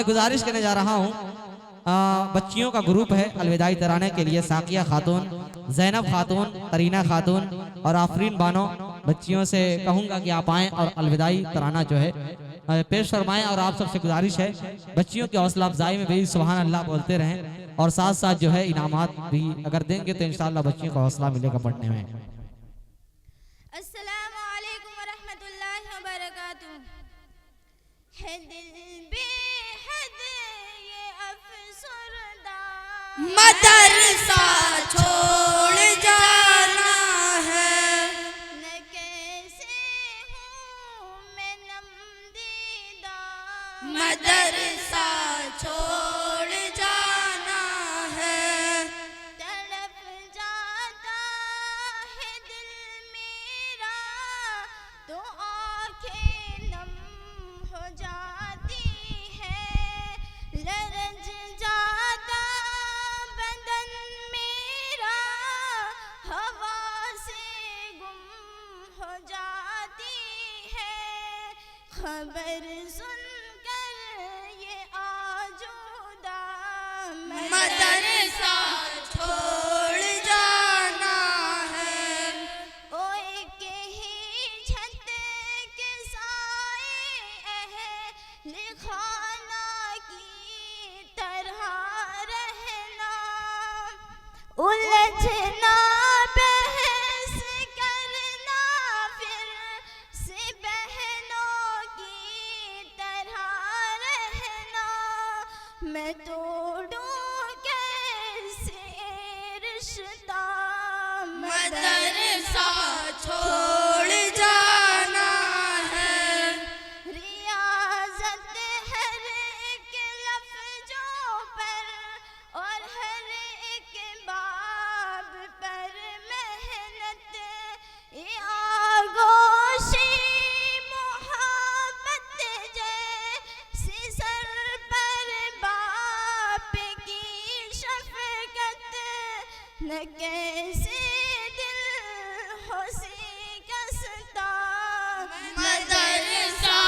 मैं गुजारिश करने जा रहा हूँ, बच्चियों का ग्रुप है अलविदाई तराने के लिए। साकिया खातून, जैनब खातून, करीना खातून और आफरीन बानो, बच्चियों से कहूँगा कि आप आएँ और अलविदाई तराना जो है पेश फरमाएं। और आप सबसे गुजारिश है बच्चियों की हौसला अफजाई में भी सुभान अल्लाह बोलते रहें, और साथ साथ जो है इनामात भी अगर देंगे तो इंशाअल्लाह बच्चियों को हौसला मिलेगा पढ़ने में। अस्सलामु अलैकुम वरहमतुल्लाहि वबरकातुहू। है दिल बेहद ये अफसरदा, मदरसा छोड़ जाना है। न कैसे हूँ मैं नमदीदा, मदरसा छोड़ जाना है। तड़प जाता है दिल मेरा, तो आंखें नम हो जाती है। लरज जाता बदन मेरा, हवा से गुम हो जाती है। खबर सुनकर ये आजूदा, मदरसा छोड़ जाना है। ओ एक ही छत के साए अहले खाना की तरह रहना, उलझना बहस करना फिर से बहनों की तरह रहना। मैं तोड़ूं कैसे रिश्ता, मदरसा छोड़ जाना है। रियाजत हर एक लफ्जों पर और हर एक बाब पर मेहनत, ये आगोशी मोहब्बत जैसी सर पर बाप की शफकत। न कैसे दिल हो शिकस्ता, मदरसा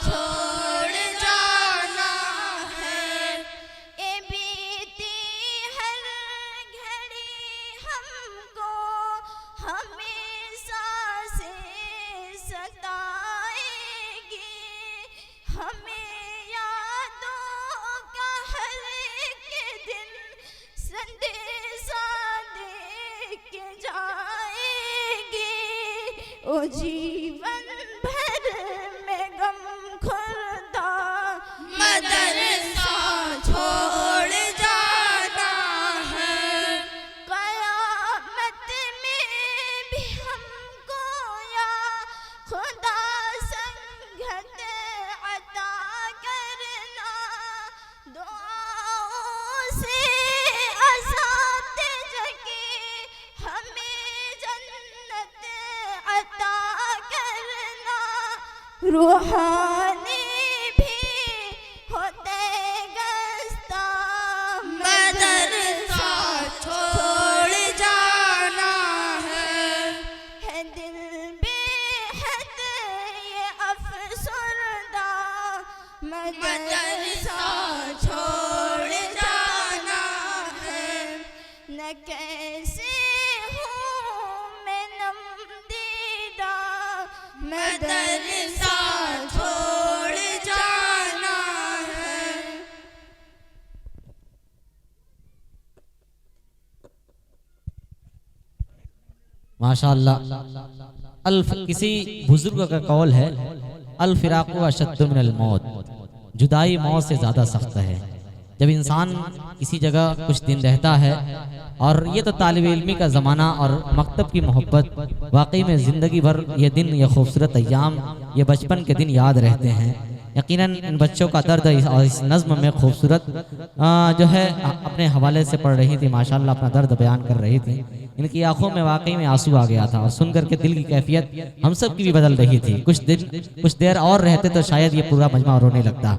छोड़ जाना है। ए बीती हर घड़ी हमको हमेशा से सताएगी। हमें यादों का हर एक दिन संदेशा दे के जाएगी। ओ जीवन भर में गम खुरदा, मदरसा छोड़ जाना है। कयामत में भी हमको या खुदा संगत अता करना। दुआओं से असातिज़ की हमें जन्नत अता करना। रूहानी भी होते गस्ता, मदरसा छोड़ जाना है। दिल बेहद ये अफसरदा, मदरसा छोड़ जाना है। न कैसे हूँ मैं नमदीदा, मदरसा छोड़ जाना है। माशाअल्लाह। अल्फ किसी बुजुर्ग का कौल है, अल फिराक़ु अशद्दु मिनल मौत, जुदाई मौत से ज़्यादा सख्त है। जब इंसान किसी जगह कुछ दिन रहता है, और ये तो तालिब इल्मी का ज़माना और मकतब की मोहब्बत, वाकई में ज़िंदगी भर ये दिन, ये खूबसूरत अय्याम, ये बचपन के दिन याद रहते हैं। यकीनन इन बच्चों का दर्द और इस नज़्म में खूबसूरत जो है अपने हवाले से पढ़ रही थी, माशाल्लाह अपना दर्द बयान कर रही थी। इनकी आंखों में वाकई में आंसू आ गया था, और सुन करके दिल की कैफियत हम सब की भी बदल रही थी। कुछ देर और रहते तो शायद ये पूरा मजमा रोने लगता।